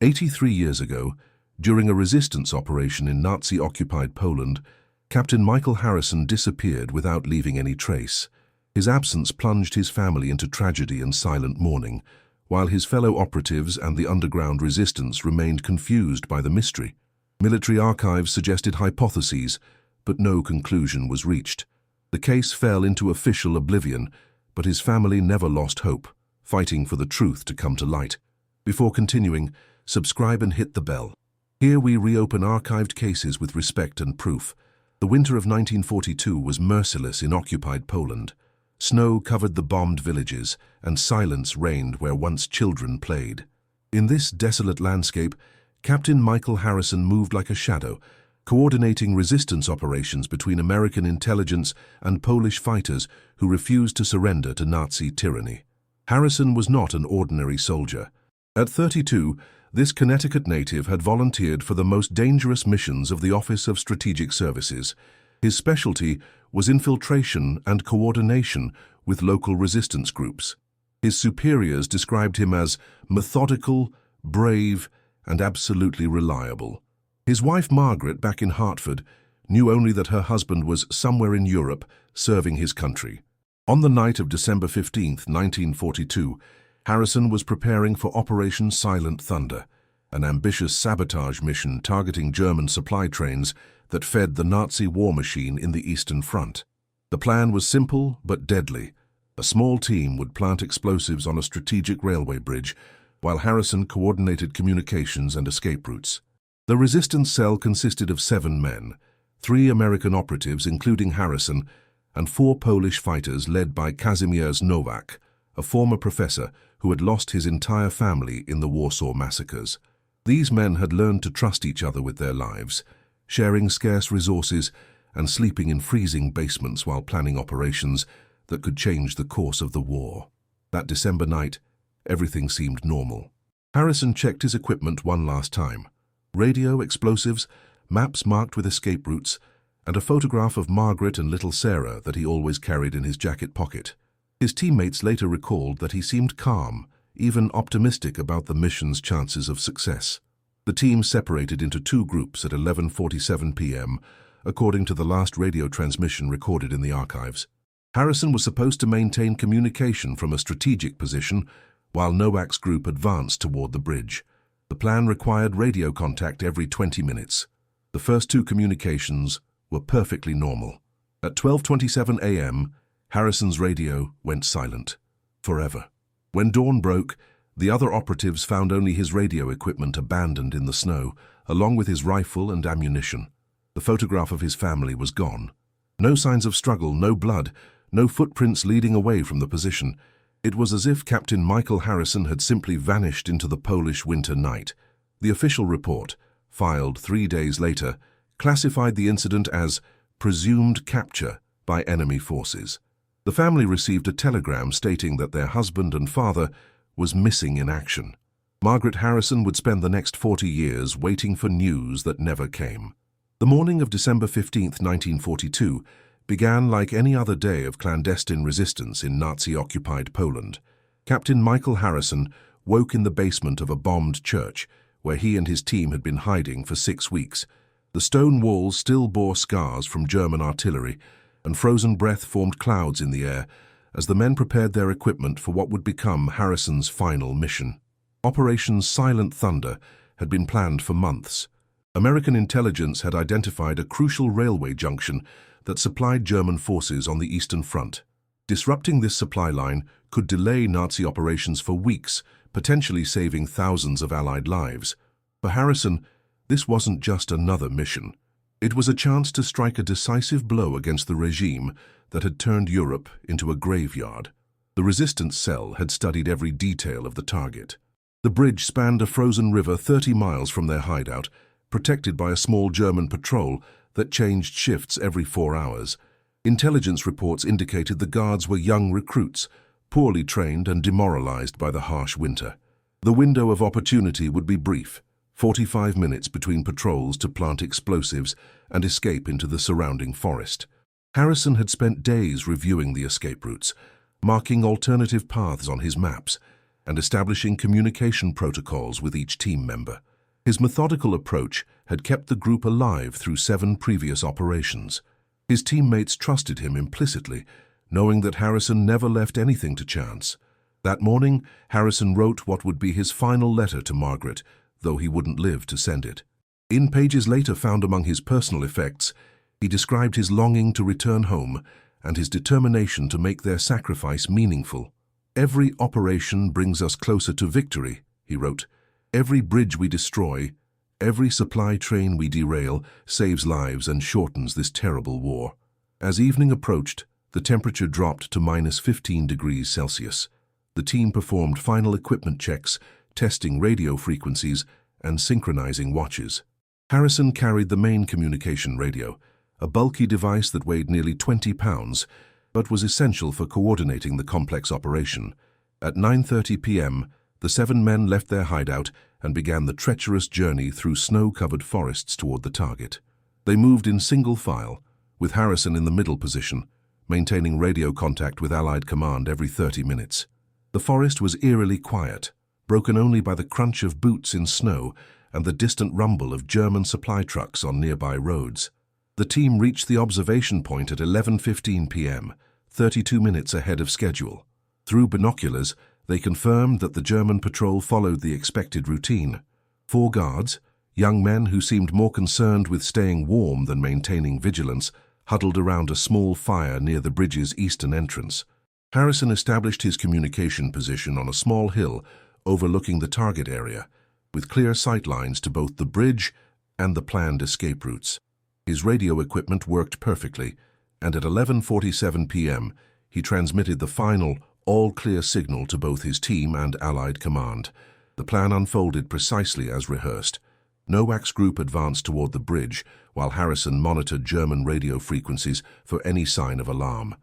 83 years ago, during a resistance operation in Nazi-occupied Poland, Captain Michael Harrison disappeared without leaving any trace. His absence plunged his family into tragedy and silent mourning, while his fellow operatives and the underground resistance remained confused by the mystery. Military archives suggested hypotheses, but no conclusion was reached. The case fell into official oblivion, but his family never lost hope, fighting for the truth to come to light. Before continuing, subscribe and hit the bell. Here we reopen archived cases with respect and proof. The winter of 1942 was merciless in occupied Poland. Snow covered the bombed villages, and silence reigned where once children played. In this desolate landscape, Captain Michael Harrison moved like a shadow, coordinating resistance operations between American intelligence and Polish fighters who refused to surrender to Nazi tyranny. Harrison was not an ordinary soldier. At 32, this Connecticut native had volunteered for the most dangerous missions of the Office of Strategic Services. His specialty was infiltration and coordination with local resistance groups. His superiors described him as methodical, brave, and absolutely reliable. His wife Margaret, back in Hartford, knew only that her husband was somewhere in Europe serving his country. On the night of December 15, 1942, Harrison was preparing for Operation Silent Thunder, an ambitious sabotage mission targeting German supply trains that fed the Nazi war machine in the Eastern Front. The plan was simple but deadly. A small team would plant explosives on a strategic railway bridge, while Harrison coordinated communications and escape routes. The resistance cell consisted of 7 men, 3 American operatives including Harrison, and 4 Polish fighters led by Kazimierz Nowak, a former professor who had lost his entire family in the Warsaw massacres. These men had learned to trust each other with their lives, sharing scarce resources and sleeping in freezing basements while planning operations that could change the course of the war. That December night, everything seemed normal. Harrison checked his equipment one last time. Radio, explosives, maps marked with escape routes, and a photograph of Margaret and little Sarah that he always carried in his jacket pocket. His teammates later recalled that he seemed calm, even optimistic about the mission's chances of success. The team separated into 2 groups at 11:47 p.m., according to the last radio transmission recorded in the archives. Harrison was supposed to maintain communication from a strategic position, while Nowak's group advanced toward the bridge. The plan required radio contact every 20 minutes. The first 2 communications were perfectly normal. At 12:27 a.m., Harrison's radio went silent, forever. When dawn broke, the other operatives found only his radio equipment abandoned in the snow, along with his rifle and ammunition. The photograph of his family was gone. No signs of struggle, no blood, no footprints leading away from the position. It was as if Captain Michael Harrison had simply vanished into the Polish winter night. The official report, filed 3 days later, classified the incident as presumed capture by enemy forces. The family received a telegram stating that their husband and father was missing in action. Margaret Harrison would spend the next 40 years waiting for news that never came. The morning of December 15, 1942, began like any other day of clandestine resistance in Nazi-occupied Poland. Captain Michael Harrison woke in the basement of a bombed church, where he and his team had been hiding for 6 weeks. The stone walls still bore scars from German artillery, and frozen breath formed clouds in the air as the men prepared their equipment for what would become Harrison's final mission. Operation Silent Thunder had been planned for months. American intelligence had identified a crucial railway junction that supplied German forces on the Eastern Front. Disrupting this supply line could delay Nazi operations for weeks, potentially saving thousands of Allied lives. For Harrison, this wasn't just another mission. It was a chance to strike a decisive blow against the regime that had turned Europe into a graveyard. The resistance cell had studied every detail of the target. The bridge spanned a frozen river 30 miles from their hideout, protected by a small German patrol that changed shifts every 4 hours. Intelligence reports indicated the guards were young recruits, poorly trained and demoralized by the harsh winter. The window of opportunity would be brief, 45 minutes between patrols to plant explosives and escape into the surrounding forest. Harrison had spent days reviewing the escape routes, marking alternative paths on his maps, and establishing communication protocols with each team member. His methodical approach had kept the group alive through 7 previous operations. His teammates trusted him implicitly, knowing that Harrison never left anything to chance. That morning, Harrison wrote what would be his final letter to Margaret, though he wouldn't live to send it. In pages later found among his personal effects, he described his longing to return home and his determination to make their sacrifice meaningful. "Every operation brings us closer to victory," he wrote. "Every bridge we destroy, every supply train we derail saves lives and shortens this terrible war." As evening approached, the temperature dropped to -15 degrees Celsius. The team performed final equipment checks, testing radio frequencies and synchronizing watches. Harrison carried the main communication radio, a bulky device that weighed nearly 20 pounds, but was essential for coordinating the complex operation. At 9:30 p.m., the 7 men left their hideout and began the treacherous journey through snow-covered forests toward the target. They moved in single file, with Harrison in the middle position, maintaining radio contact with Allied command every 30 minutes. The forest was eerily quiet, broken only by the crunch of boots in snow and the distant rumble of German supply trucks on nearby roads. The team reached the observation point at 11:15 p.m., 32 minutes ahead of schedule. Through binoculars, they confirmed that the German patrol followed the expected routine. 4 guards, young men who seemed more concerned with staying warm than maintaining vigilance, huddled around a small fire near the bridge's eastern entrance. Harrison established his communication position on a small hill overlooking the target area, with clear sight lines to both the bridge and the planned escape routes. His radio equipment worked perfectly, and at 11:47 p.m., he transmitted the final, all-clear signal to both his team and Allied command. The plan unfolded precisely as rehearsed. Nowak's group advanced toward the bridge, while Harrison monitored German radio frequencies for any sign of alarm.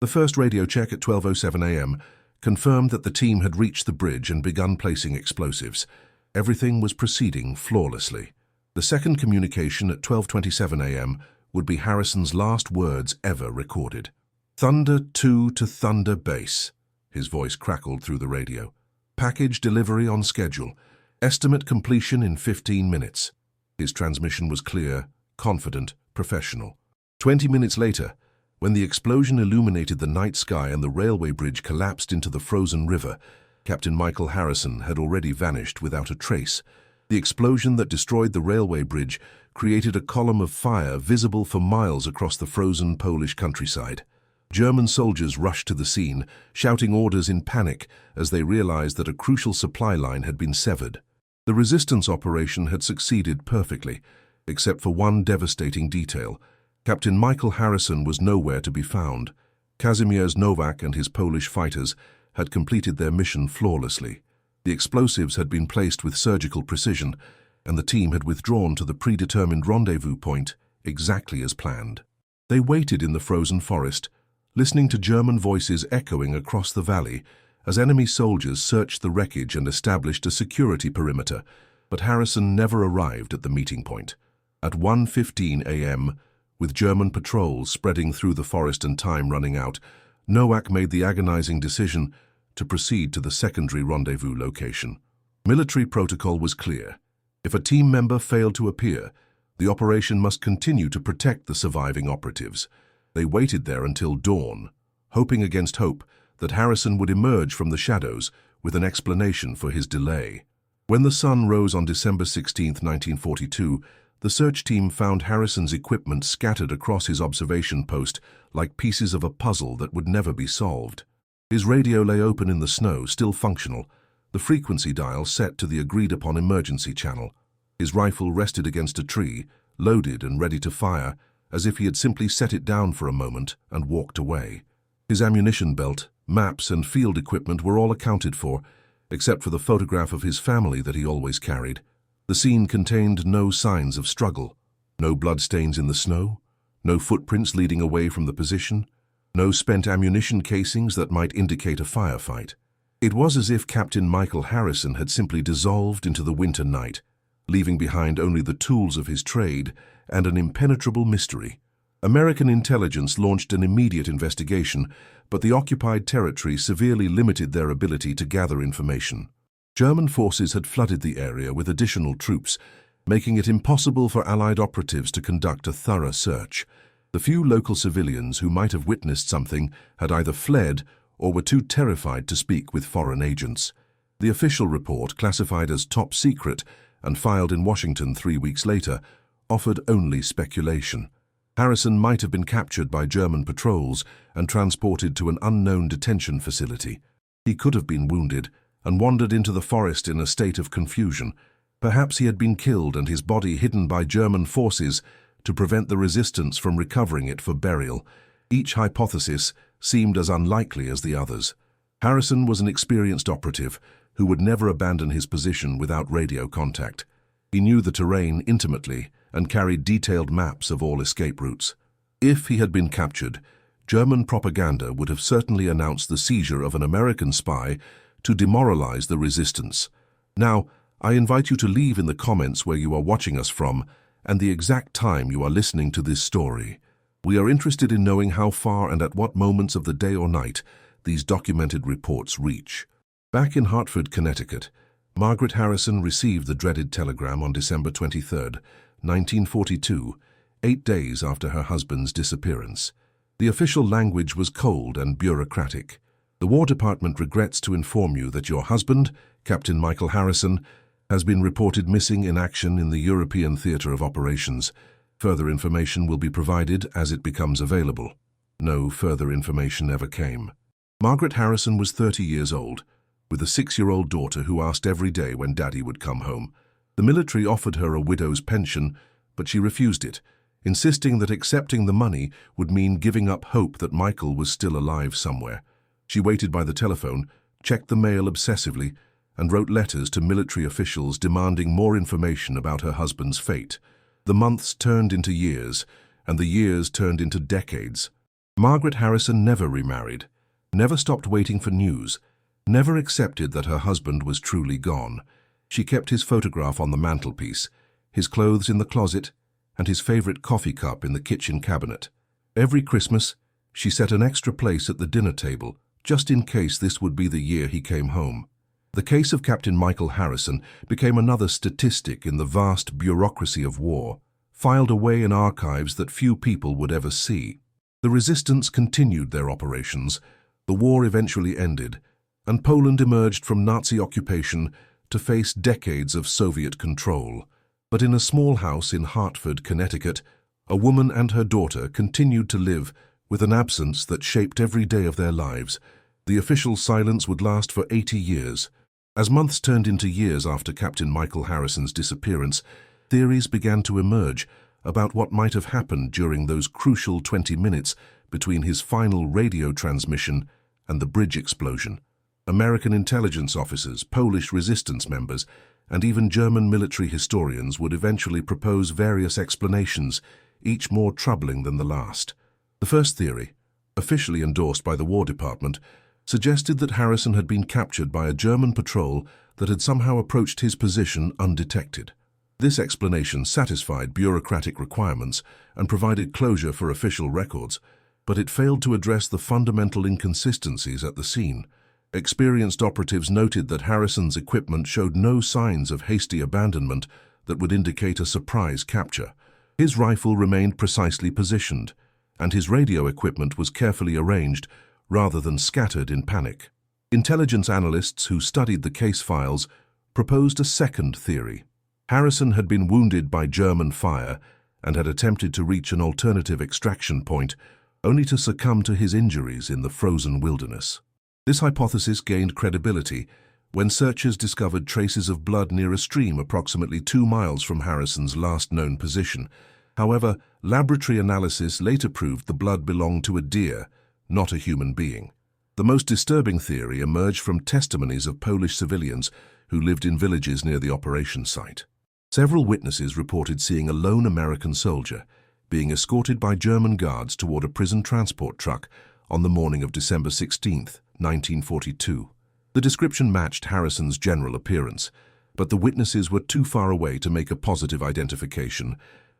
The first radio check at 12:07 a.m. confirmed that the team had reached the bridge and begun placing explosives. Everything was proceeding flawlessly. The second communication at 12:27 a.m. would be Harrison's last words ever recorded. "Thunder 2 to Thunder Base," his voice crackled through the radio. "Package delivery on schedule. Estimate completion in 15 minutes. His transmission was clear, confident, professional. 20 minutes later, when the explosion illuminated the night sky and the railway bridge collapsed into the frozen river, Captain Michael Harrison had already vanished without a trace. The explosion that destroyed the railway bridge created a column of fire visible for miles across the frozen Polish countryside. German soldiers rushed to the scene, shouting orders in panic as they realized that a crucial supply line had been severed. The resistance operation had succeeded perfectly, except for one devastating detail. Captain Michael Harrison was nowhere to be found. Kazimierz Nowak and his Polish fighters had completed their mission flawlessly. The explosives had been placed with surgical precision, and the team had withdrawn to the predetermined rendezvous point exactly as planned. They waited in the frozen forest, listening to German voices echoing across the valley as enemy soldiers searched the wreckage and established a security perimeter, but Harrison never arrived at the meeting point. At 1:15 a.m., with German patrols spreading through the forest and time running out, Nowak made the agonizing decision to proceed to the secondary rendezvous location. Military protocol was clear. If a team member failed to appear, the operation must continue to protect the surviving operatives. They waited there until dawn, hoping against hope that Harrison would emerge from the shadows with an explanation for his delay. When the sun rose on December 16, 1942, the search team found Harrison's equipment scattered across his observation post like pieces of a puzzle that would never be solved. His radio lay open in the snow, still functional, the frequency dial set to the agreed-upon emergency channel. His rifle rested against a tree, loaded and ready to fire, as if he had simply set it down for a moment and walked away. His ammunition belt, maps and field equipment were all accounted for, except for the photograph of his family that he always carried. The scene contained no signs of struggle, no bloodstains in the snow, no footprints leading away from the position, no spent ammunition casings that might indicate a firefight. It was as if Captain Michael Harrison had simply dissolved into the winter night, leaving behind only the tools of his trade and an impenetrable mystery. American intelligence launched an immediate investigation, but the occupied territory severely limited their ability to gather information. German forces had flooded the area with additional troops, making it impossible for Allied operatives to conduct a thorough search. The few local civilians who might have witnessed something had either fled or were too terrified to speak with foreign agents. The official report, classified as top secret and filed in Washington 3 weeks later, offered only speculation. Harrison might have been captured by German patrols and transported to an unknown detention facility. He could have been wounded and wandered into the forest in a state of confusion. Perhaps he had been killed and his body hidden by German forces to prevent the resistance from recovering it for burial. Each hypothesis seemed as unlikely as the others. Harrison was an experienced operative who would never abandon his position without radio contact. He knew the terrain intimately and carried detailed maps of all escape routes. If he had been captured, German propaganda would have certainly announced the seizure of an American spy to demoralize the resistance. Now, I invite you to leave in the comments where you are watching us from and the exact time you are listening to this story. We are interested in knowing how far and at what moments of the day or night these documented reports reach. Back in Hartford, Connecticut, Margaret Harrison received the dreaded telegram on December 23, 1942, 8 days after her husband's disappearance. The official language was cold and bureaucratic. The War Department regrets to inform you that your husband, Captain Michael Harrison, has been reported missing in action in the European Theatre of Operations. Further information will be provided as it becomes available. No further information ever came. Margaret Harrison was 30 years old, with a 6-year-old daughter who asked every day when Daddy would come home. The military offered her a widow's pension, but she refused it, insisting that accepting the money would mean giving up hope that Michael was still alive somewhere. She waited by the telephone, checked the mail obsessively, and wrote letters to military officials demanding more information about her husband's fate. The months turned into years, and the years turned into decades. Margaret Harrison never remarried, never stopped waiting for news, never accepted that her husband was truly gone. She kept his photograph on the mantelpiece, his clothes in the closet, and his favorite coffee cup in the kitchen cabinet. Every Christmas, she set an extra place at the dinner table, just in case this would be the year he came home. The case of Captain Michael Harrison became another statistic in the vast bureaucracy of war, filed away in archives that few people would ever see. The resistance continued their operations, the war eventually ended, and Poland emerged from Nazi occupation to face decades of Soviet control. But in a small house in Hartford, Connecticut, a woman and her daughter continued to live with an absence that shaped every day of their lives. The official silence would last for 80 years. As months turned into years after Captain Michael Harrison's disappearance, theories began to emerge about what might have happened during those crucial 20 minutes between his final radio transmission and the bridge explosion. American intelligence officers, Polish resistance members, and even German military historians would eventually propose various explanations, each more troubling than the last. The first theory, officially endorsed by the War Department, suggested that Harrison had been captured by a German patrol that had somehow approached his position undetected. This explanation satisfied bureaucratic requirements and provided closure for official records, but it failed to address the fundamental inconsistencies at the scene. Experienced operatives noted that Harrison's equipment showed no signs of hasty abandonment that would indicate a surprise capture. His rifle remained precisely positioned, and his radio equipment was carefully arranged rather than scattered in panic. Intelligence analysts who studied the case files proposed a second theory. Harrison had been wounded by German fire and had attempted to reach an alternative extraction point, only to succumb to his injuries in the frozen wilderness. This hypothesis gained credibility when searchers discovered traces of blood near a stream approximately 2 miles from Harrison's last known position. However, laboratory analysis later proved the blood belonged to a deer, not a human being. The most disturbing theory emerged from testimonies of Polish civilians who lived in villages near the operation site. Several witnesses reported seeing a lone American soldier being escorted by German guards toward a prison transport truck on the morning of December 16, 1942. The description matched Harrison's general appearance, but the witnesses were too far away to make a positive identification,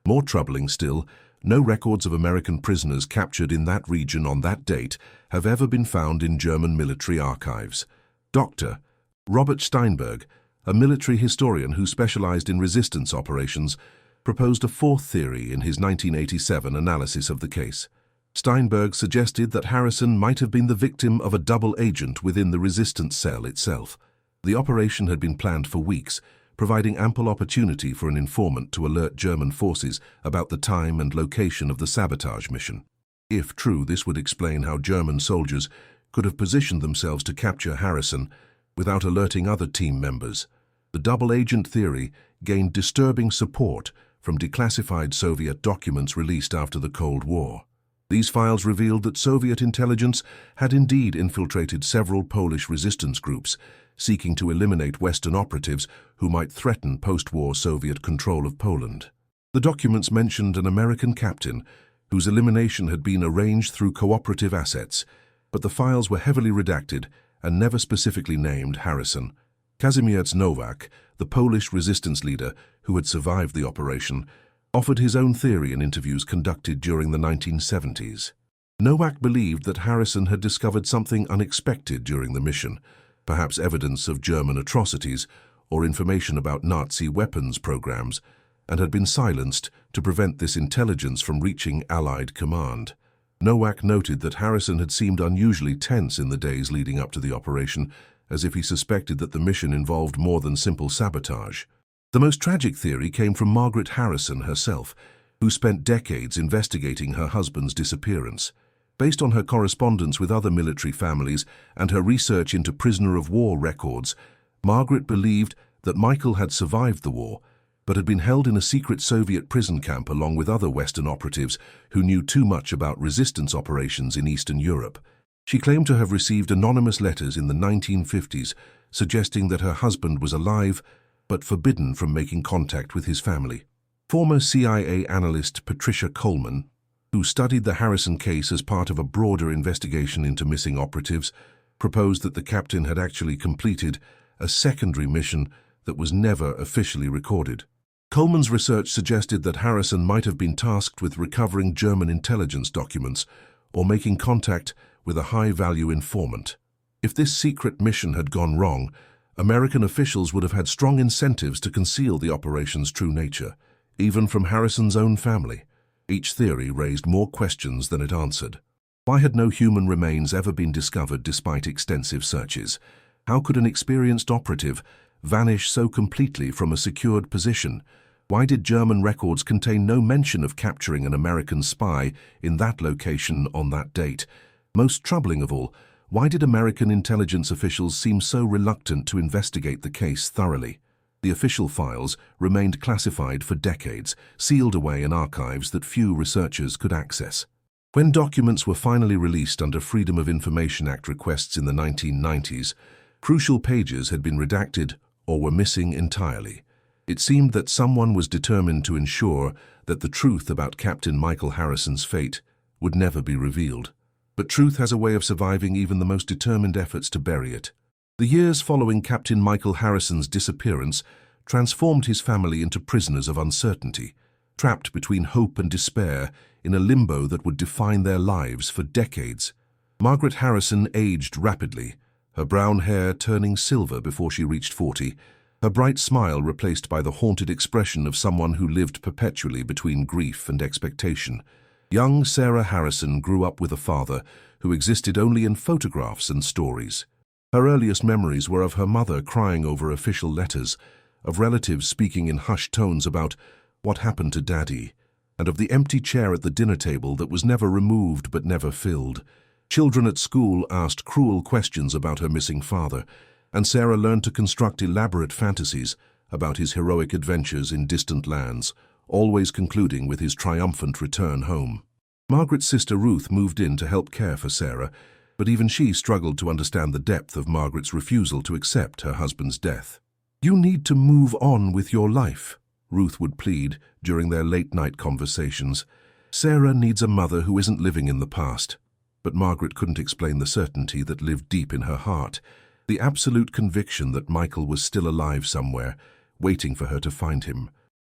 More troubling still, no records of American prisoners captured in that region on that date have ever been found in German military archives. Dr. Robert Steinberg, a military historian who specialized in resistance operations, proposed a fourth theory in his 1987 analysis of the case. Steinberg suggested that Harrison might have been the victim of a double agent within the resistance cell itself. The operation had been planned for weeks, providing ample opportunity for an informant to alert German forces about the time and location of the sabotage mission. If true, this would explain how German soldiers could have positioned themselves to capture Harrison without alerting other team members. The double agent theory gained disturbing support from declassified Soviet documents released after the Cold War. These files revealed that Soviet intelligence had indeed infiltrated several Polish resistance groups, seeking to eliminate Western operatives who might threaten post-war Soviet control of Poland. The documents mentioned an American captain whose elimination had been arranged through cooperative assets, but the files were heavily redacted and never specifically named Harrison. Kazimierz Nowak, the Polish resistance leader who had survived the operation, offered his own theory in interviews conducted during the 1970s. Nowak believed that Harrison had discovered something unexpected during the mission, perhaps evidence of German atrocities or information about Nazi weapons programs, and had been silenced to prevent this intelligence from reaching Allied command. Nowak noted that Harrison had seemed unusually tense in the days leading up to the operation, as if he suspected that the mission involved more than simple sabotage. The most tragic theory came from Margaret Harrison herself, who spent decades investigating her husband's disappearance. Based on her correspondence with other military families and her research into prisoner-of-war records, Margaret believed that Michael had survived the war, but had been held in a secret Soviet prison camp along with other Western operatives who knew too much about resistance operations in Eastern Europe. She claimed to have received anonymous letters in the 1950s suggesting that her husband was alive but forbidden from making contact with his family. Former CIA analyst Patricia Coleman, who studied the Harrison case as part of a broader investigation into missing operatives, proposed that the captain had actually completed a secondary mission that was never officially recorded. Coleman's research suggested that Harrison might have been tasked with recovering German intelligence documents or making contact with a high-value informant. If this secret mission had gone wrong, American officials would have had strong incentives to conceal the operation's true nature, even from Harrison's own family. Each theory raised more questions than it answered. Why had no human remains ever been discovered despite extensive searches? How could an experienced operative vanish so completely from a secured position? Why did German records contain no mention of capturing an American spy in that location on that date? Most troubling of all, why did American intelligence officials seem so reluctant to investigate the case thoroughly? The official files remained classified for decades, sealed away in archives that few researchers could access. When documents were finally released under Freedom of Information Act requests in the 1990s, crucial pages had been redacted or were missing entirely. It seemed that someone was determined to ensure that the truth about Captain Michael Harrison's fate would never be revealed. But truth has a way of surviving even the most determined efforts to bury it. The years following Captain Michael Harrison's disappearance transformed his family into prisoners of uncertainty, trapped between hope and despair in a limbo that would define their lives for decades. Margaret Harrison aged rapidly, her brown hair turning silver before she reached 40, her bright smile replaced by the haunted expression of someone who lived perpetually between grief and expectation. Young Sarah Harrison grew up with a father who existed only in photographs and stories. Her earliest memories were of her mother crying over official letters, of relatives speaking in hushed tones about what happened to Daddy, and of the empty chair at the dinner table that was never removed but never filled. Children at school asked cruel questions about her missing father, and Sarah learned to construct elaborate fantasies about his heroic adventures in distant lands, always concluding with his triumphant return home. Margaret's sister Ruth moved in to help care for Sarah, but even she struggled to understand the depth of Margaret's refusal to accept her husband's death. "You need to move on with your life," Ruth would plead during their late-night conversations. "Sarah needs a mother who isn't living in the past." But Margaret couldn't explain the certainty that lived deep in her heart, the absolute conviction that Michael was still alive somewhere, waiting for her to find him.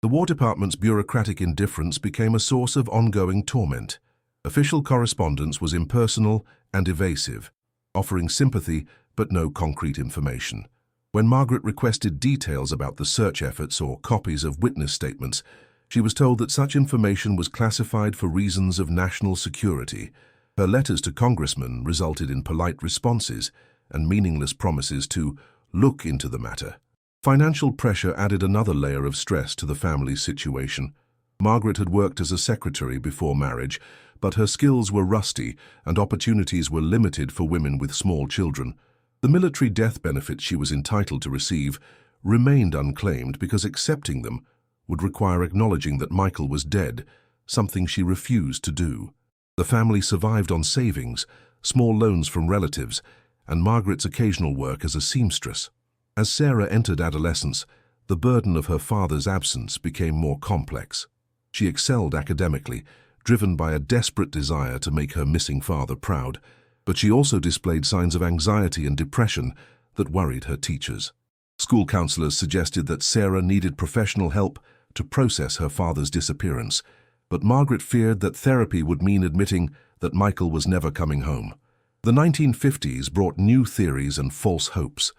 The War Department's bureaucratic indifference became a source of ongoing torment. Official correspondence was impersonal and evasive, offering sympathy but no concrete information. When Margaret requested details about the search efforts or copies of witness statements, she was told that such information was classified for reasons of national security. Her letters to congressmen resulted in polite responses and meaningless promises to look into the matter. Financial pressure added another layer of stress to the family's situation. Margaret had worked as a secretary before marriage, but her skills were rusty and opportunities were limited for women with small children. The military death benefits she was entitled to receive remained unclaimed because accepting them would require acknowledging that Michael was dead, something she refused to do. The family survived on savings, small loans from relatives, and Margaret's occasional work as a seamstress. As Sarah entered adolescence, the burden of her father's absence became more complex. She excelled academically, driven by a desperate desire to make her missing father proud, but she also displayed signs of anxiety and depression that worried her teachers. School counselors suggested that Sarah needed professional help to process her father's disappearance, but Margaret feared that therapy would mean admitting that Michael was never coming home. The 1950s brought new theories and false hopes.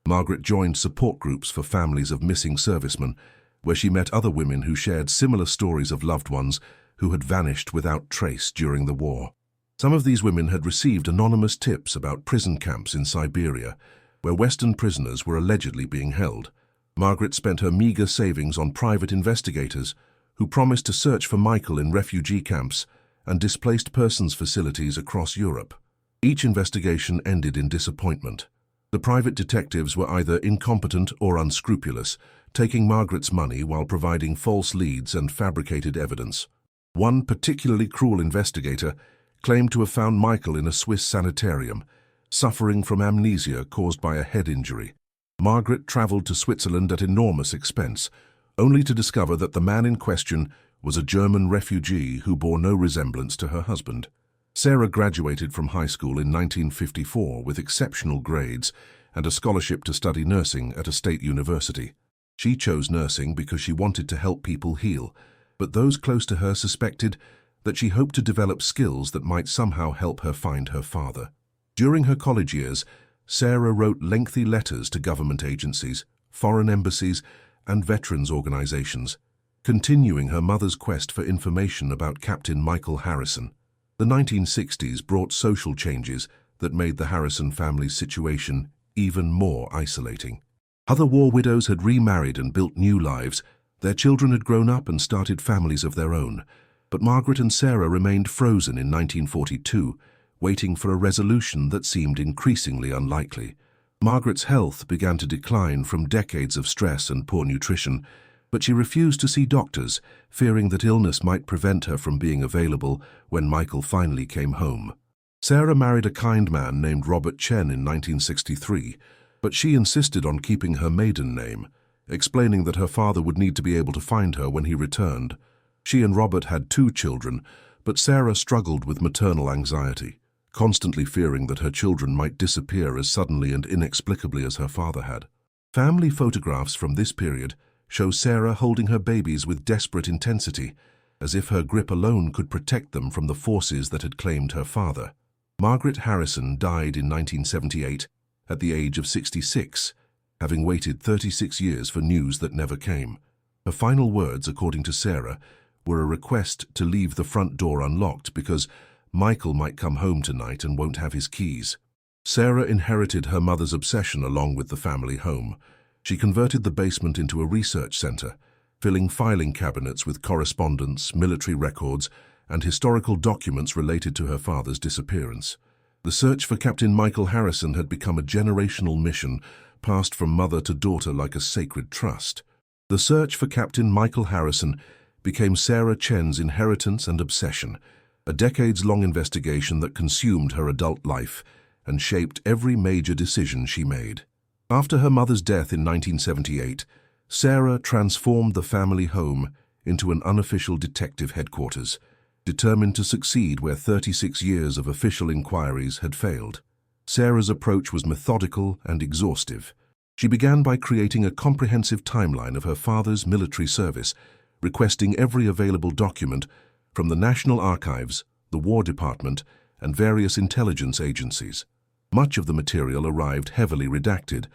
Margaret joined support groups for families of missing servicemen, where she met other women who shared similar stories of loved ones who had vanished without trace during the war. Some of these women had received anonymous tips about prison camps in Siberia, where Western prisoners were allegedly being held. Margaret spent her meager savings on private investigators who promised to search for Michael in refugee camps and displaced persons facilities across Europe. Each investigation ended in disappointment. The private detectives were either incompetent or unscrupulous, taking Margaret's money while providing false leads and fabricated evidence. One particularly cruel investigator claimed to have found Michael in a Swiss sanitarium, suffering from amnesia caused by a head injury. Margaret traveled to Switzerland at enormous expense, only to discover that the man in question was a German refugee who bore no resemblance to her husband. Sarah graduated from high school in 1954 with exceptional grades and a scholarship to study nursing at a state university. She chose nursing because she wanted to help people heal, but those close to her suspected that she hoped to develop skills that might somehow help her find her father. During her college years, Sarah wrote lengthy letters to government agencies, foreign embassies, and veterans organizations, continuing her mother's quest for information about Captain Michael Harrison. The 1960s brought social changes that made the Harrison family's situation even more isolating. Other war widows had remarried and built new lives. Their children had grown up and started families of their own. But Margaret and Sarah remained frozen in 1942, waiting for a resolution that seemed increasingly unlikely. Margaret's health began to decline from decades of stress and poor nutrition, but she refused to see doctors, fearing that illness might prevent her from being available when Michael finally came home. Sarah married a kind man named Robert Chen in 1963, but she insisted on keeping her maiden name, explaining that her father would need to be able to find her when he returned. She and Robert had 2 children, but Sarah struggled with maternal anxiety, constantly fearing that her children might disappear as suddenly and inexplicably as her father had. Family photographs from this period show Sarah holding her babies with desperate intensity, as if her grip alone could protect them from the forces that had claimed her father. Margaret Harrison died in 1978 at the age of 66, having waited 36 years for news that never came. Her final words, according to Sarah, were a request to leave the front door unlocked because Michael might come home tonight and won't have his keys. Sarah inherited her mother's obsession along with the family home. She converted the basement into a research center, filling filing cabinets with correspondence, military records, and historical documents related to her father's disappearance. The search for Captain Michael Harrison had become a generational mission, passed from mother to daughter like a sacred trust. The search for Captain Michael Harrison became Sarah Chen's inheritance and obsession, a decades-long investigation that consumed her adult life and shaped every major decision she made. After her mother's death in 1978, Sarah transformed the family home into an unofficial detective headquarters, determined to succeed where 36 years of official inquiries had failed. Sarah's approach was methodical and exhaustive. She began by creating a comprehensive timeline of her father's military service, requesting every available document from the National Archives, the War Department, and various intelligence agencies. Much of the material arrived heavily redacted,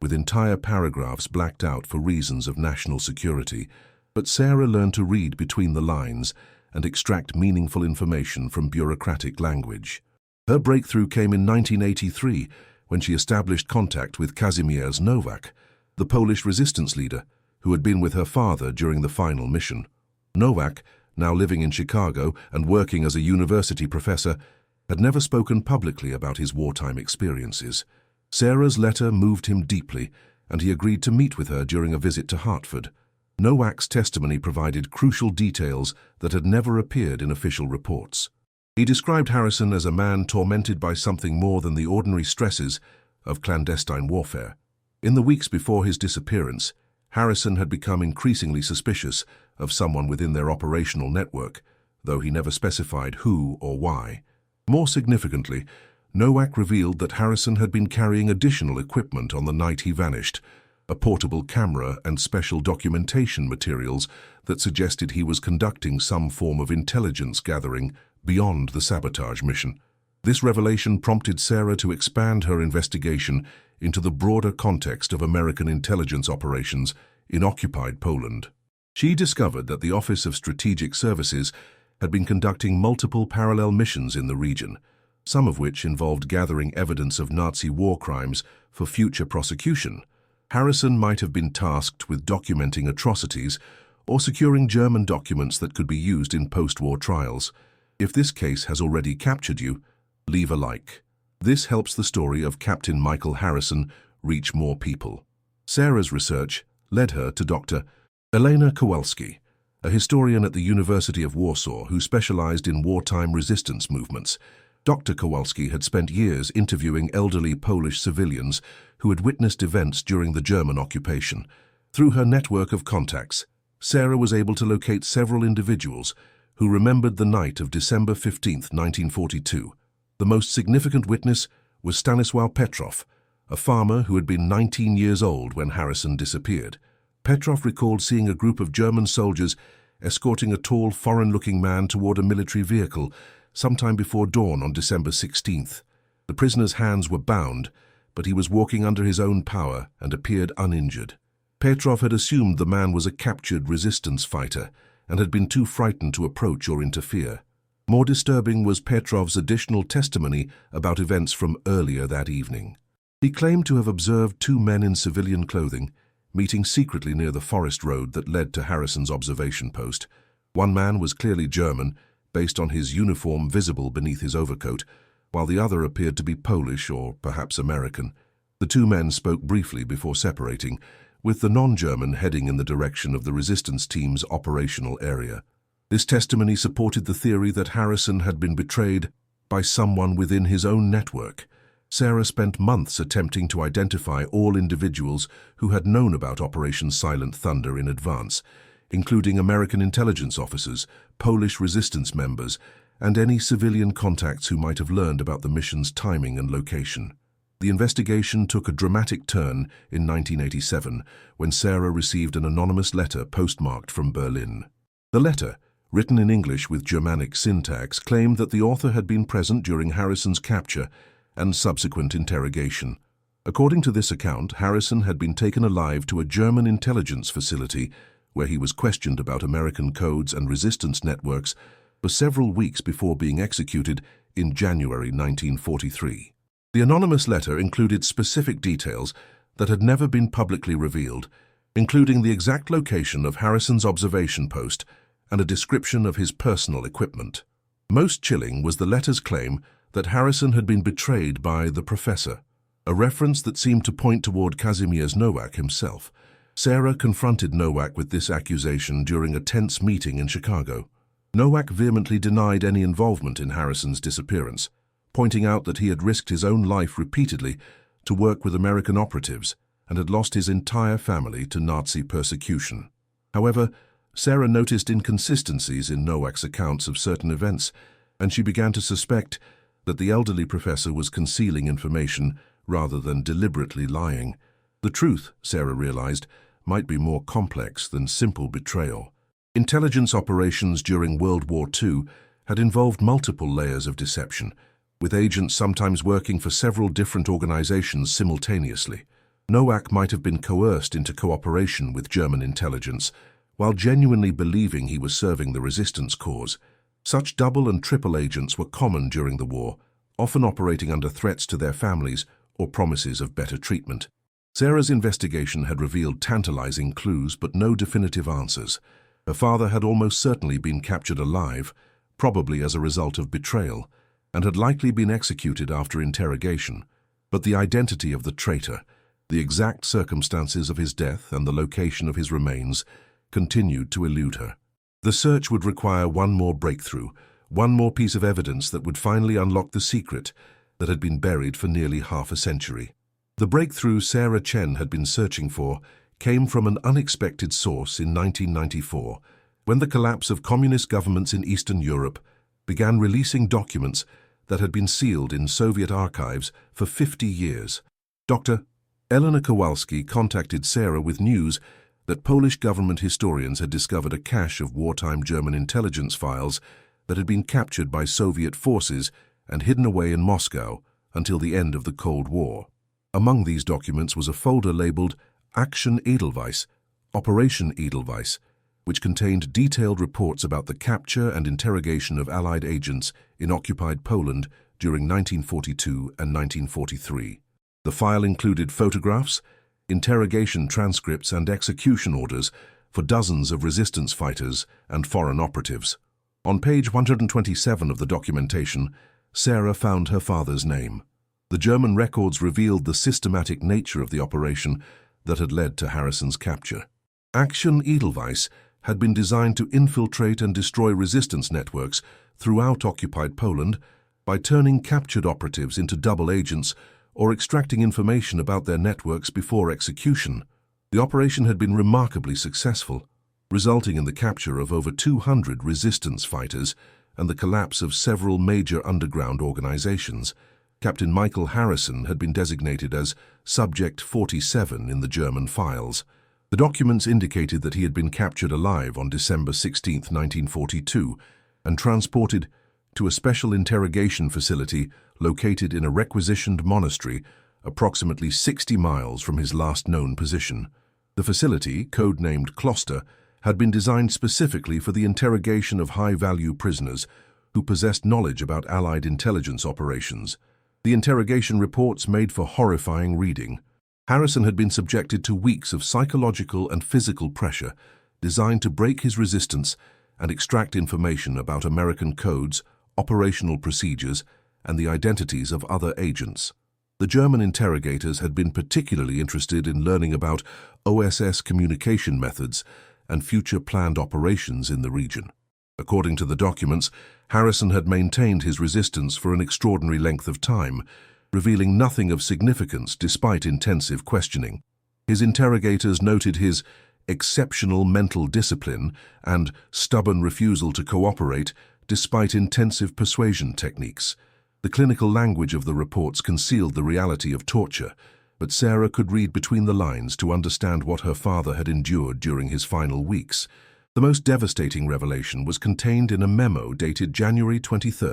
with entire paragraphs blacked out for reasons of national security, but Sarah learned to read between the lines and extract meaningful information from bureaucratic language. Her breakthrough came in 1983 when she established contact with Kazimierz Nowak, the Polish resistance leader, who had been with her father during the final mission. Nowak, now living in Chicago and working as a university professor, had never spoken publicly about his wartime experiences. Sarah's letter moved him deeply, and he agreed to meet with her during a visit to Hartford. Nowak's testimony provided crucial details that had never appeared in official reports. He described Harrison as a man tormented by something more than the ordinary stresses of clandestine warfare. In the weeks before his disappearance, Harrison had become increasingly suspicious of someone within their operational network, though he never specified who or why. More significantly, Nowak revealed that Harrison had been carrying additional equipment on the night he vanished, a portable camera and special documentation materials that suggested he was conducting some form of intelligence gathering beyond the sabotage mission. This revelation prompted Sarah to expand her investigation into the broader context of American intelligence operations in occupied Poland. She discovered that the Office of Strategic Services had been conducting multiple parallel missions in the region, some of which involved gathering evidence of Nazi war crimes for future prosecution. Harrison might have been tasked with documenting atrocities or securing German documents that could be used in post-war trials. If this case has already captured you, leave a like. This helps the story of Captain Michael Harrison reach more people. Sarah's research led her to Dr. Elena Kowalski, a historian at the University of Warsaw who specialized in wartime resistance movements. Dr. Kowalski had spent years interviewing elderly Polish civilians who had witnessed events during the German occupation. Through her network of contacts, Sarah was able to locate several individuals who remembered the night of December 15, 1942. The most significant witness was Stanisław Petrov, a farmer who had been 19 years old when Harrison disappeared. Petrov recalled seeing a group of German soldiers escorting a tall, foreign-looking man toward a military vehicle sometime before dawn on December 16th. The prisoner's hands were bound, but he was walking under his own power and appeared uninjured. Petrov had assumed the man was a captured resistance fighter and had been too frightened to approach or interfere. More disturbing was Petrov's additional testimony about events from earlier that evening. He claimed to have observed two men in civilian clothing meeting secretly near the forest road that led to Harrison's observation post. One man was clearly German, based on his uniform visible beneath his overcoat, while the other appeared to be Polish or perhaps American. The two men spoke briefly before separating, with the non-German heading in the direction of the resistance team's operational area. This testimony supported the theory that Harrison had been betrayed by someone within his own network. Sarah spent months attempting to identify all individuals who had known about Operation Silent Thunder in advance, including American intelligence officers, Polish resistance members, and any civilian contacts who might have learned about the mission's timing and location. The investigation took a dramatic turn in 1987 when Sarah received an anonymous letter postmarked from Berlin. The letter, written in English with Germanic syntax, claimed that the author had been present during Harrison's capture and subsequent interrogation. According to this account, Harrison had been taken alive to a German intelligence facility where he was questioned about American codes and resistance networks for several weeks before being executed in January 1943. The anonymous letter included specific details that had never been publicly revealed, including the exact location of Harrison's observation post and a description of his personal equipment. Most chilling was the letter's claim that Harrison had been betrayed by the professor, a reference that seemed to point toward Kazimierz Nowak himself. Sarah confronted Nowak with this accusation during a tense meeting in Chicago. Nowak vehemently denied any involvement in Harrison's disappearance, pointing out that he had risked his own life repeatedly to work with American operatives and had lost his entire family to Nazi persecution. However, Sarah noticed inconsistencies in Nowak's accounts of certain events, and she began to suspect that the elderly professor was concealing information rather than deliberately lying. The truth, Sarah realized, might be more complex than simple betrayal. Intelligence operations during World War II had involved multiple layers of deception, with agents sometimes working for several different organizations simultaneously. Nowak might have been coerced into cooperation with German intelligence, while genuinely believing he was serving the resistance cause. Such double and triple agents were common during the war, often operating under threats to their families or promises of better treatment. Sarah's investigation had revealed tantalizing clues but no definitive answers. Her father had almost certainly been captured alive, probably as a result of betrayal, and had likely been executed after interrogation. But the identity of the traitor, the exact circumstances of his death and the location of his remains continued to elude her. The search would require one more breakthrough, one more piece of evidence that would finally unlock the secret that had been buried for nearly half a century. The breakthrough Sarah Chen had been searching for came from an unexpected source in 1994, when the collapse of communist governments in Eastern Europe began releasing documents that had been sealed in Soviet archives for 50 years. Dr. Elena Kowalski contacted Sarah with news that Polish government historians had discovered a cache of wartime German intelligence files that had been captured by Soviet forces and hidden away in Moscow until the end of the Cold War. Among these documents was a folder labeled Action Edelweiss, Operation Edelweiss, which contained detailed reports about the capture and interrogation of Allied agents in occupied Poland during 1942 and 1943. The file included photographs, interrogation transcripts and execution orders for dozens of resistance fighters and foreign operatives. On page 127 of the documentation, Sarah found her father's name. The German records revealed the systematic nature of the operation that had led to Harrison's capture. Action Edelweiss had been designed to infiltrate and destroy resistance networks throughout occupied Poland by turning captured operatives into double agents or extracting information about their networks before execution. The operation had been remarkably successful, resulting in the capture of over 200 resistance fighters and the collapse of several major underground organizations. Captain Michael Harrison had been designated as Subject 47 in the German files. The documents indicated that he had been captured alive on December 16, 1942, and transported to a special interrogation facility located in a requisitioned monastery approximately 60 miles from his last known position. The facility, codenamed Kloster, had been designed specifically for the interrogation of high-value prisoners who possessed knowledge about Allied intelligence operations. The interrogation reports made for horrifying reading. Harrison had been subjected to weeks of psychological and physical pressure designed to break his resistance and extract information about American codes, operational procedures, and the identities of other agents. The German interrogators had been particularly interested in learning about OSS communication methods and future planned operations in the region. According to the documents, Harrison had maintained his resistance for an extraordinary length of time, revealing nothing of significance despite intensive questioning. His interrogators noted his exceptional mental discipline and stubborn refusal to cooperate despite intensive persuasion techniques. The clinical language of the reports concealed the reality of torture, but Sarah could read between the lines to understand what her father had endured during his final weeks. The most devastating revelation was contained in a memo dated January 23,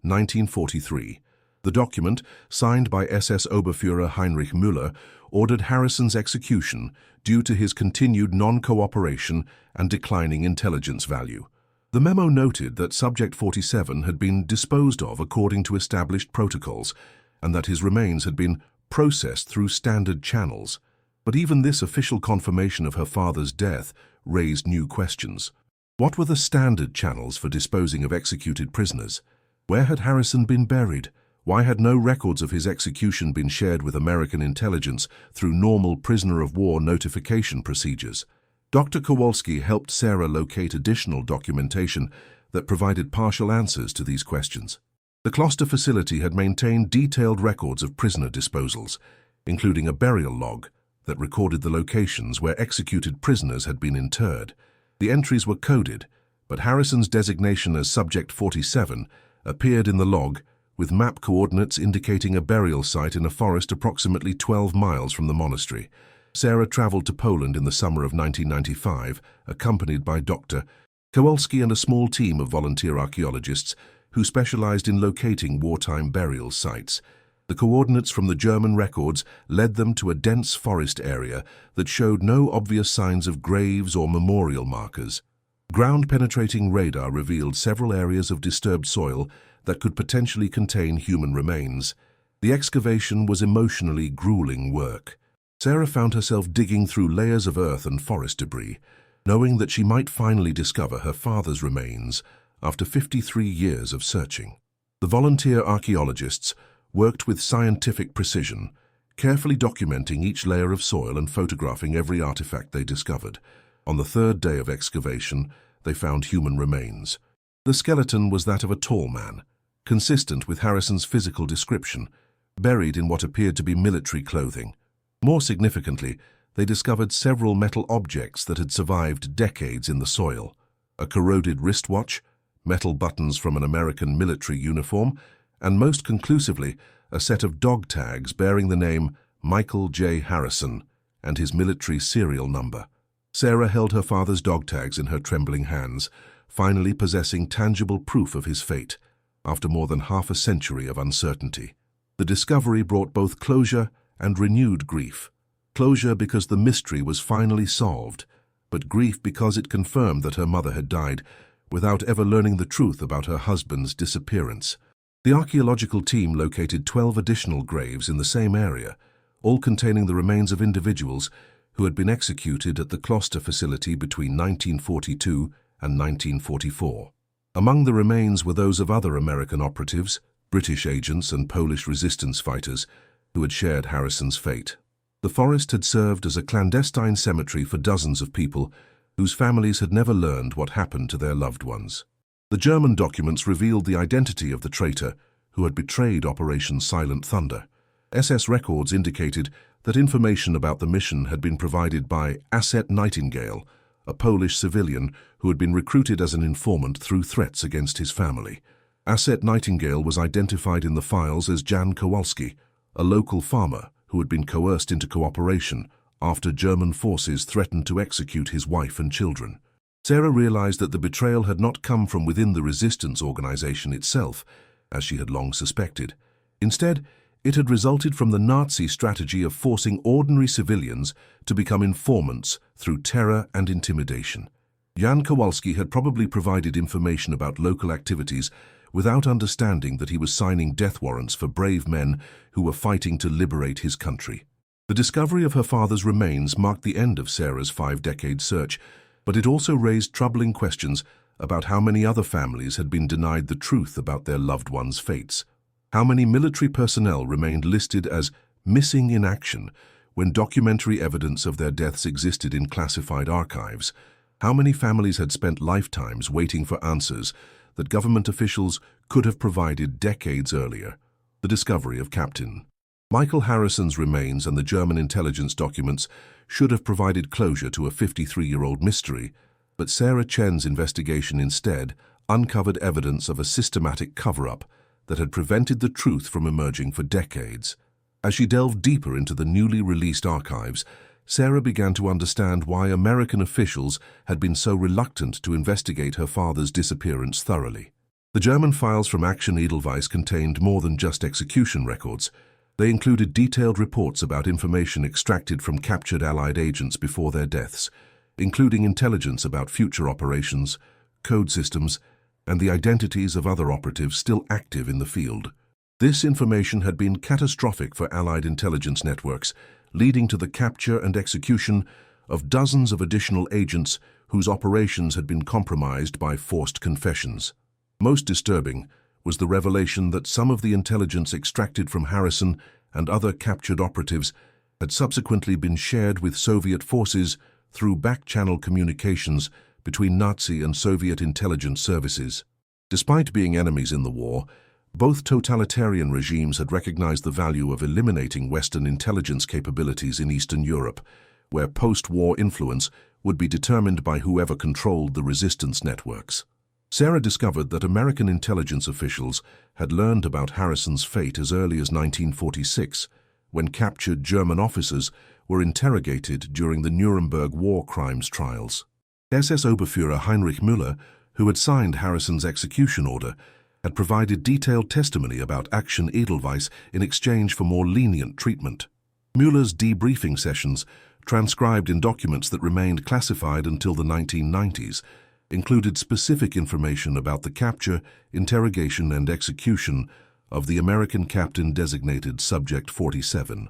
1943. The document, signed by SS Oberfuhrer Heinrich Müller, ordered Harrison's execution due to his continued non-cooperation and declining intelligence value. The memo noted that Subject 47 had been disposed of according to established protocols and that his remains had been processed through standard channels. But even this official confirmation of her father's death raised new questions. What were the standard channels for disposing of executed prisoners? Where had Harrison been buried? Why had no records of his execution been shared with American intelligence through normal prisoner of war notification procedures? Dr. Kowalski helped Sarah locate additional documentation that provided partial answers to these questions. The Kloster facility had maintained detailed records of prisoner disposals, including a burial log that recorded the locations where executed prisoners had been interred. The entries were coded, but Harrison's designation as Subject 47 appeared in the log with map coordinates indicating a burial site in a forest approximately 12 miles from the monastery. Sarah traveled to Poland in the summer of 1995, accompanied by Dr. Kowalski and a small team of volunteer archaeologists who specialized in locating wartime burial sites. The coordinates from the German records led them to a dense forest area that showed no obvious signs of graves or memorial markers. Ground-penetrating radar revealed several areas of disturbed soil that could potentially contain human remains. The excavation was emotionally grueling work. Sarah found herself digging through layers of earth and forest debris, knowing that she might finally discover her father's remains after 53 years of searching. The volunteer archaeologists worked with scientific precision, carefully documenting each layer of soil and photographing every artifact they discovered. On the third day of excavation, they found human remains. The skeleton was that of a tall man, consistent with Harrison's physical description, buried in what appeared to be military clothing. More significantly, they discovered several metal objects that had survived decades in the soil. A corroded wristwatch, metal buttons from an American military uniform, and most conclusively, a set of dog tags bearing the name Michael J. Harrison and his military serial number. Sarah held her father's dog tags in her trembling hands, finally possessing tangible proof of his fate, after more than half a century of uncertainty. The discovery brought both closure and renewed grief. Closure because the mystery was finally solved, but grief because it confirmed that her mother had died without ever learning the truth about her husband's disappearance. The archaeological team located 12 additional graves in the same area, all containing the remains of individuals who had been executed at the Kloster facility between 1942 and 1944. Among the remains were those of other American operatives, British agents and Polish resistance fighters who had shared Harrison's fate. The forest had served as a clandestine cemetery for dozens of people whose families had never learned what happened to their loved ones. The German documents revealed the identity of the traitor who had betrayed Operation Silent Thunder. SS records indicated that information about the mission had been provided by Asset Nightingale, a Polish civilian who had been recruited as an informant through threats against his family. Asset Nightingale was identified in the files as Jan Kowalski, a local farmer who had been coerced into cooperation after German forces threatened to execute his wife and children. Sarah realized that the betrayal had not come from within the resistance organization itself, as she had long suspected. Instead, it had resulted from the Nazi strategy of forcing ordinary civilians to become informants through terror and intimidation. Jan Kowalski had probably provided information about local activities without understanding that he was signing death warrants for brave men who were fighting to liberate his country. The discovery of her father's remains marked the end of Sarah's 5-decade search, but it also raised troubling questions about how many other families had been denied the truth about their loved ones' fates. How many military personnel remained listed as missing in action when documentary evidence of their deaths existed in classified archives? How many families had spent lifetimes waiting for answers that government officials could have provided decades earlier? The discovery of Captain Michael Harrison's remains and the German intelligence documents should have provided closure to a 53-year-old mystery, but Sarah Chen's investigation instead uncovered evidence of a systematic cover-up that had prevented the truth from emerging for decades. As she delved deeper into the newly released archives, Sarah began to understand why American officials had been so reluctant to investigate her father's disappearance thoroughly. The German files from Action Edelweiss contained more than just execution records. They included detailed reports about information extracted from captured Allied agents before their deaths, including intelligence about future operations, code systems, and the identities of other operatives still active in the field. This information had been catastrophic for Allied intelligence networks, leading to the capture and execution of dozens of additional agents whose operations had been compromised by forced confessions. Most disturbing was the revelation that some of the intelligence extracted from Harrison and other captured operatives had subsequently been shared with Soviet forces through back-channel communications between Nazi and Soviet intelligence services. Despite being enemies in the war, both totalitarian regimes had recognized the value of eliminating Western intelligence capabilities in Eastern Europe, where post-war influence would be determined by whoever controlled the resistance networks. Sarah discovered that American intelligence officials had learned about Harrison's fate as early as 1946, when captured German officers were interrogated during the Nuremberg war crimes trials. SS Oberfuhrer Heinrich Müller, who had signed Harrison's execution order, had provided detailed testimony about Action Edelweiss in exchange for more lenient treatment. Müller's debriefing sessions, transcribed in documents that remained classified until the 1990s, included specific information about the capture, interrogation, and execution of the American captain designated Subject 47.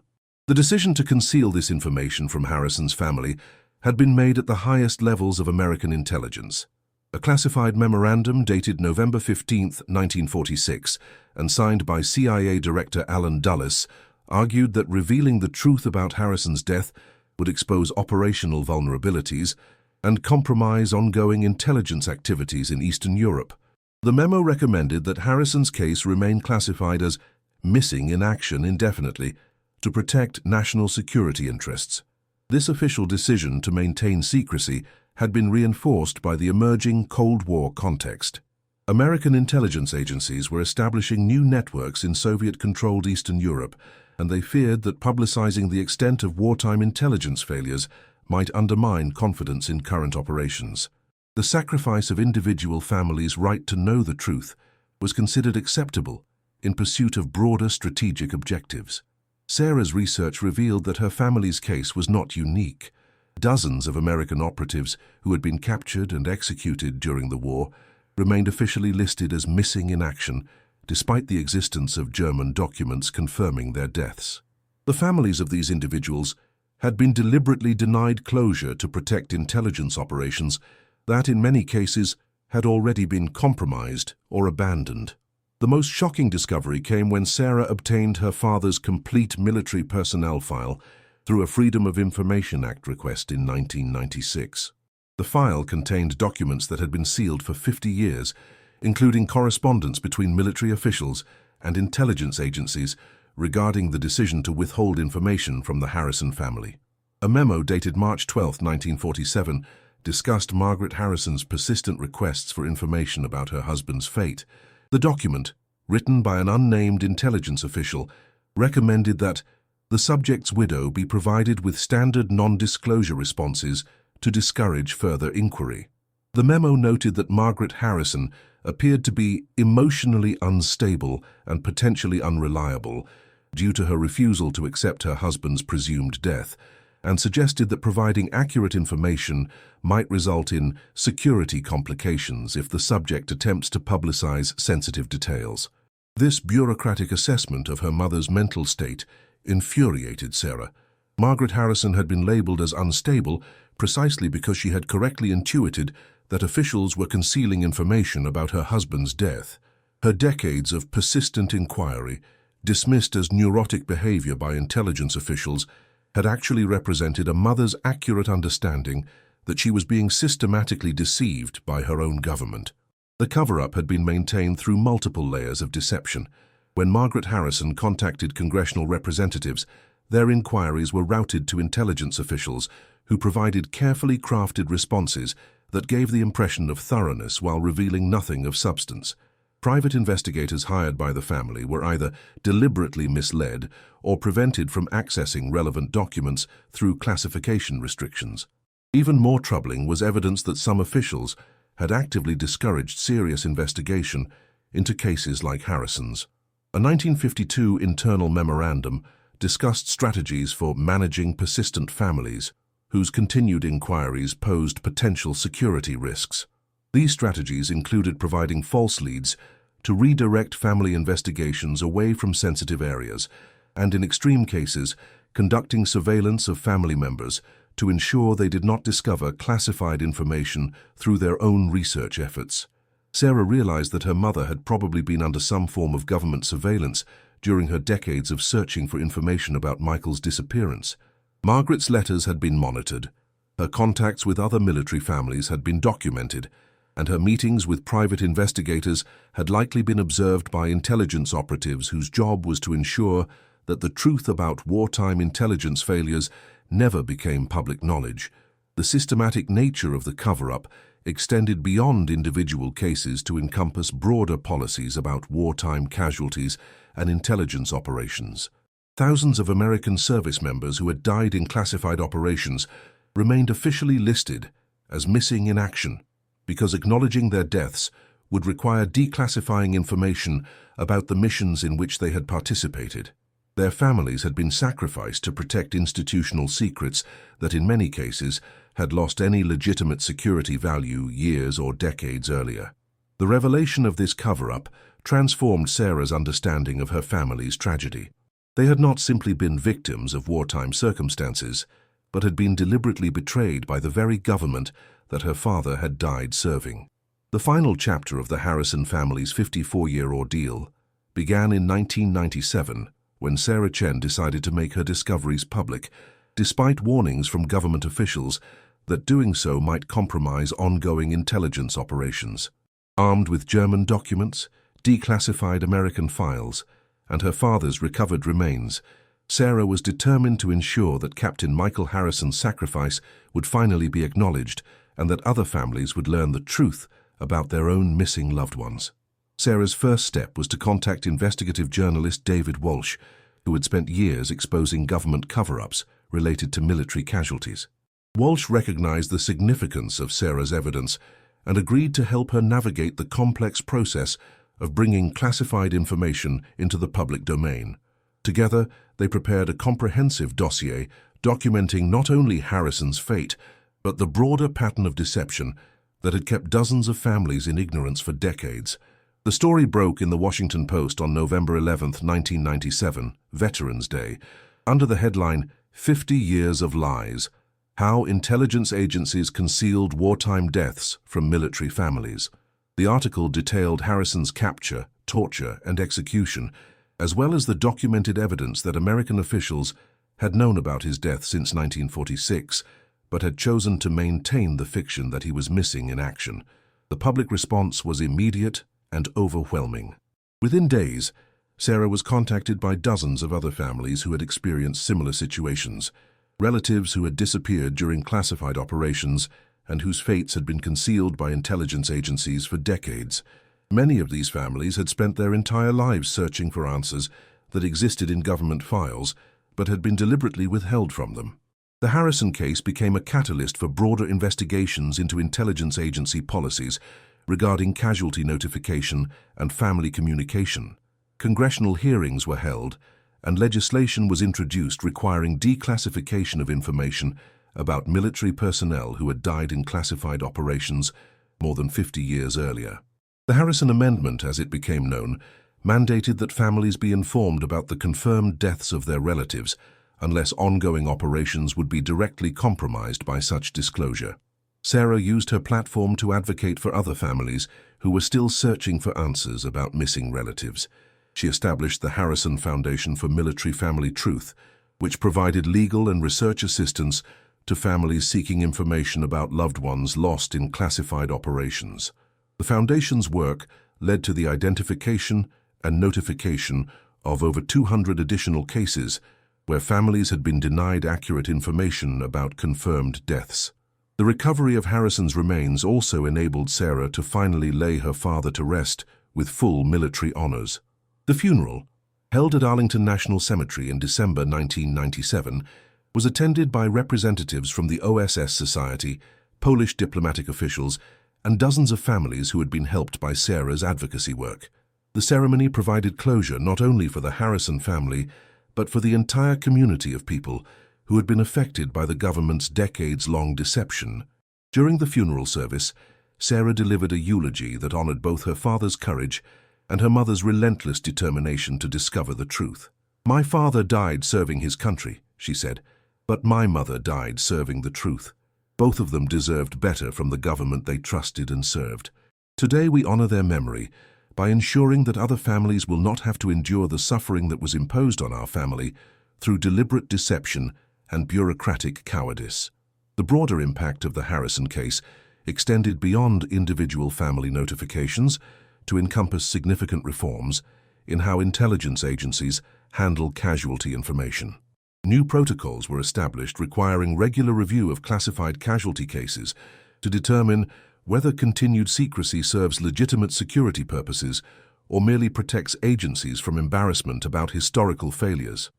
The decision to conceal this information from Harrison's family had been made at the highest levels of American intelligence. A classified memorandum dated November 15, 1946, and signed by CIA Director Allen Dulles, argued that revealing the truth about Harrison's death would expose operational vulnerabilities and compromise ongoing intelligence activities in Eastern Europe. The memo recommended that Harrison's case remain classified as missing in action indefinitely to protect national security interests. This official decision to maintain secrecy had been reinforced by the emerging Cold War context. American intelligence agencies were establishing new networks in Soviet-controlled Eastern Europe, and they feared that publicizing the extent of wartime intelligence failures might undermine confidence in current operations. The sacrifice of individual families' right to know the truth was considered acceptable in pursuit of broader strategic objectives. Sarah's research revealed that her family's case was not unique. Dozens of American operatives who had been captured and executed during the war remained officially listed as missing in action, despite the existence of German documents confirming their deaths. The families of these individuals had been deliberately denied closure to protect intelligence operations that, in many cases, had already been compromised or abandoned. The most shocking discovery came when Sarah obtained her father's complete military personnel file through a Freedom of Information Act request in 1996. The file contained documents that had been sealed for 50 years, including correspondence between military officials and intelligence agencies regarding the decision to withhold information from the Harrison family. A memo dated March 12, 1947, discussed Margaret Harrison's persistent requests for information about her husband's fate. The document, written by an unnamed intelligence official, recommended that the subject's widow be provided with standard non-disclosure responses to discourage further inquiry. The memo noted that Margaret Harrison appeared to be emotionally unstable and potentially unreliable due to her refusal to accept her husband's presumed death, and suggested that providing accurate information might result in security complications if the subject attempts to publicize sensitive details. This bureaucratic assessment of her mother's mental state infuriated Sarah. Margaret Harrison had been labeled as unstable precisely because she had correctly intuited that officials were concealing information about her husband's death. Her decades of persistent inquiry, dismissed as neurotic behavior by intelligence officials, had actually represented a mother's accurate understanding that she was being systematically deceived by her own government. The cover-up had been maintained through multiple layers of deception. When Margaret Harrison contacted congressional representatives, their inquiries were routed to intelligence officials who provided carefully crafted responses that gave the impression of thoroughness while revealing nothing of substance. Private investigators hired by the family were either deliberately misled or prevented from accessing relevant documents through classification restrictions. Even more troubling was evidence that some officials had actively discouraged serious investigation into cases like Harrison's. A 1952 internal memorandum discussed strategies for managing persistent families whose continued inquiries posed potential security risks. These strategies included providing false leads to redirect family investigations away from sensitive areas and, in extreme cases, conducting surveillance of family members to ensure they did not discover classified information through their own research efforts. Sarah realized that her mother had probably been under some form of government surveillance during her decades of searching for information about Michael's disappearance. Margaret's letters had been monitored, her contacts with other military families had been documented, and her meetings with private investigators had likely been observed by intelligence operatives whose job was to ensure that the truth about wartime intelligence failures never became public knowledge. The systematic nature of the cover-up extended beyond individual cases to encompass broader policies about wartime casualties and intelligence operations. thousands of American service members who had died in classified operations remained officially listed as missing in action, because acknowledging their deaths would require declassifying information about the missions in which they had participated. Their families had been sacrificed to protect institutional secrets that in many cases had lost any legitimate security value years or decades earlier. The revelation of this cover-up transformed Sarah's understanding of her family's tragedy. They had not simply been victims of wartime circumstances, but had been deliberately betrayed by the very government that her father had died serving. The final chapter of the Harrison family's 54-year ordeal began in 1997 when Sarah Chen decided to make her discoveries public, despite warnings from government officials that doing so might compromise ongoing intelligence operations. Armed with German documents, declassified American files, and her father's recovered remains, Sarah was determined to ensure that Captain Michael Harrison's sacrifice would finally be acknowledged and that other families would learn the truth about their own missing loved ones. Sarah's first step was to contact investigative journalist David Walsh, who had spent years exposing government cover-ups related to military casualties. Walsh recognized the significance of Sarah's evidence and agreed to help her navigate the complex process of bringing classified information into the public domain. Together, they prepared a comprehensive dossier documenting not only Harrison's fate, but the broader pattern of deception that had kept dozens of families in ignorance for decades. The story broke in the Washington Post on November 11, 1997, Veterans Day, under the headline, "50 Years of Lies: How Intelligence Agencies Concealed Wartime Deaths from Military Families." The article detailed Harrison's capture, torture, and execution, as well as the documented evidence that American officials had known about his death since 1946, but had chosen to maintain the fiction that he was missing in action. The public response was immediate and overwhelming. Within days, Sarah was contacted by dozens of other families who had experienced similar situations, relatives who had disappeared during classified operations and whose fates had been concealed by intelligence agencies for decades. Many of these families had spent their entire lives searching for answers that existed in government files, but had been deliberately withheld from them. The Harrison case became a catalyst for broader investigations into intelligence agency policies regarding casualty notification and family communication. Congressional hearings were held, and legislation was introduced requiring declassification of information about military personnel who had died in classified operations more than 50 years earlier. The Harrison Amendment, as it became known, mandated that families be informed about the confirmed deaths of their relatives, unless ongoing operations would be directly compromised by such disclosure. Sarah used her platform to advocate for other families who were still searching for answers about missing relatives. She established the Harrison Foundation for Military Family Truth, which provided legal and research assistance to families seeking information about loved ones lost in classified operations. The Foundation's work led to the identification and notification of over 200 additional cases where families had been denied accurate information about confirmed deaths. The recovery of Harrison's remains also enabled Sarah to finally lay her father to rest with full military honors. The funeral, held at Arlington National Cemetery in December 1997, was attended by representatives from the OSS Society, Polish diplomatic officials, and dozens of families who had been helped by Sarah's advocacy work. The ceremony provided closure not only for the Harrison family, but for the entire community of people who had been affected by the government's decades-long deception. During the funeral service, Sarah delivered a eulogy that honored both her father's courage and her mother's relentless determination to discover the truth. "My father died serving his country," she said, "but my mother died serving the truth. Both of them deserved better from the government they trusted and served. Today we honor their memory by ensuring that other families will not have to endure the suffering that was imposed on our family through deliberate deception and bureaucratic cowardice." The broader impact of the Harrison case extended beyond individual family notifications to encompass significant reforms in how intelligence agencies handle casualty information. New protocols were established requiring regular review of classified casualty cases to determine whether continued secrecy serves legitimate security purposes or merely protects agencies from embarrassment about historical failures.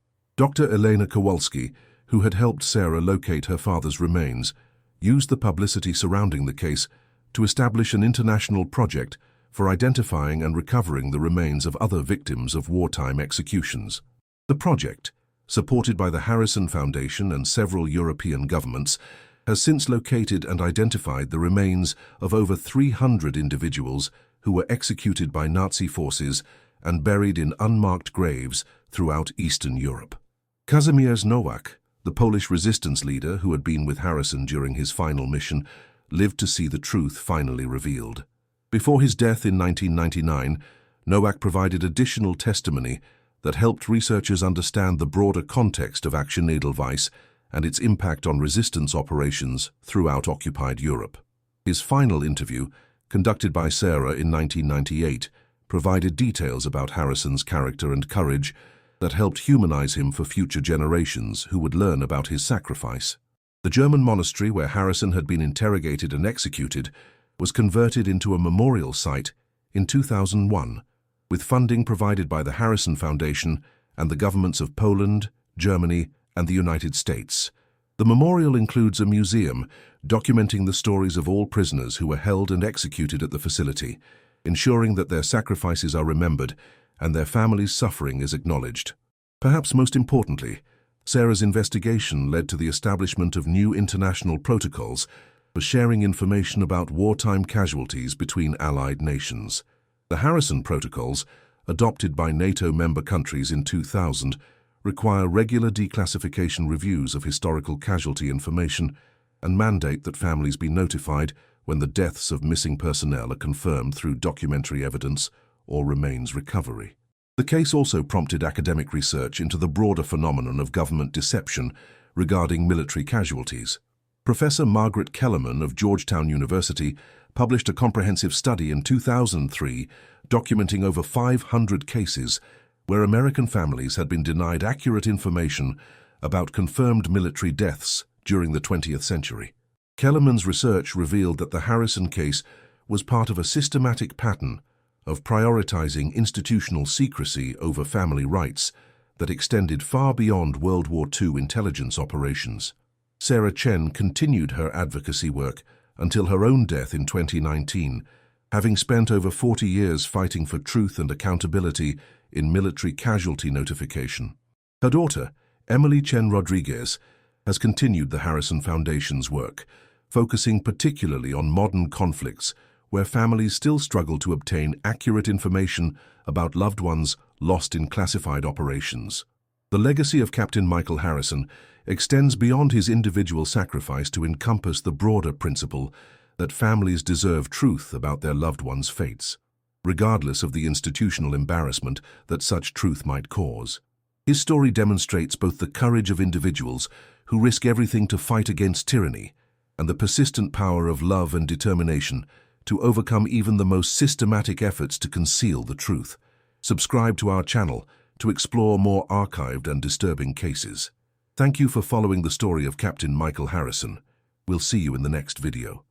Dr. Elena Kowalski, who had helped Sarah locate her father's remains, used the publicity surrounding the case to establish an international project for identifying and recovering the remains of other victims of wartime executions. The project, supported by the Harrison Foundation and several European governments, has since located and identified the remains of over 300 individuals who were executed by Nazi forces and buried in unmarked graves throughout Eastern Europe. Kazimierz Nowak, the Polish resistance leader who had been with Harrison during his final mission, lived to see the truth finally revealed. Before his death in 1999, Nowak provided additional testimony that helped researchers understand the broader context of Action Edelweiss and its impact on resistance operations throughout occupied Europe. His final interview, conducted by Sarah in 1998, provided details about Harrison's character and courage that helped humanize him for future generations who would learn about his sacrifice. The German monastery where Harrison had been interrogated and executed was converted into a memorial site in 2001, with funding provided by the Harrison Foundation and the governments of Poland, Germany, and the United States. The memorial includes a museum documenting the stories of all prisoners who were held and executed at the facility, ensuring that their sacrifices are remembered and their families' suffering is acknowledged. Perhaps most importantly, Sarah's investigation led to the establishment of new international protocols for sharing information about wartime casualties between allied nations. The Harrison Protocols, adopted by NATO member countries in 2000, require regular declassification reviews of historical casualty information and mandate that families be notified when the deaths of missing personnel are confirmed through documentary evidence or remains recovery. The case also prompted academic research into the broader phenomenon of government deception regarding military casualties. Professor Margaret Kellerman of Georgetown University published a comprehensive study in 2003 documenting over 500 cases where American families had been denied accurate information about confirmed military deaths during the 20th century. Kellerman's research revealed that the Harrison case was part of a systematic pattern of prioritizing institutional secrecy over family rights that extended far beyond World War II intelligence operations. Sarah Chen continued her advocacy work until her own death in 2019, having spent over 40 years fighting for truth and accountability in military casualty notification. Her daughter, Emily Chen Rodriguez, has continued the Harrison Foundation's work, focusing particularly on modern conflicts where families still struggle to obtain accurate information about loved ones lost in classified operations. The legacy of Captain Michael Harrison extends beyond his individual sacrifice to encompass the broader principle that families deserve truth about their loved ones' fates, regardless of the institutional embarrassment that such truth might cause. His story demonstrates both the courage of individuals who risk everything to fight against tyranny and the persistent power of love and determination to overcome even the most systematic efforts to conceal the truth. Subscribe to our channel to explore more archived and disturbing cases. Thank you for following the story of Captain Michael Harrison. We'll see you in the next video.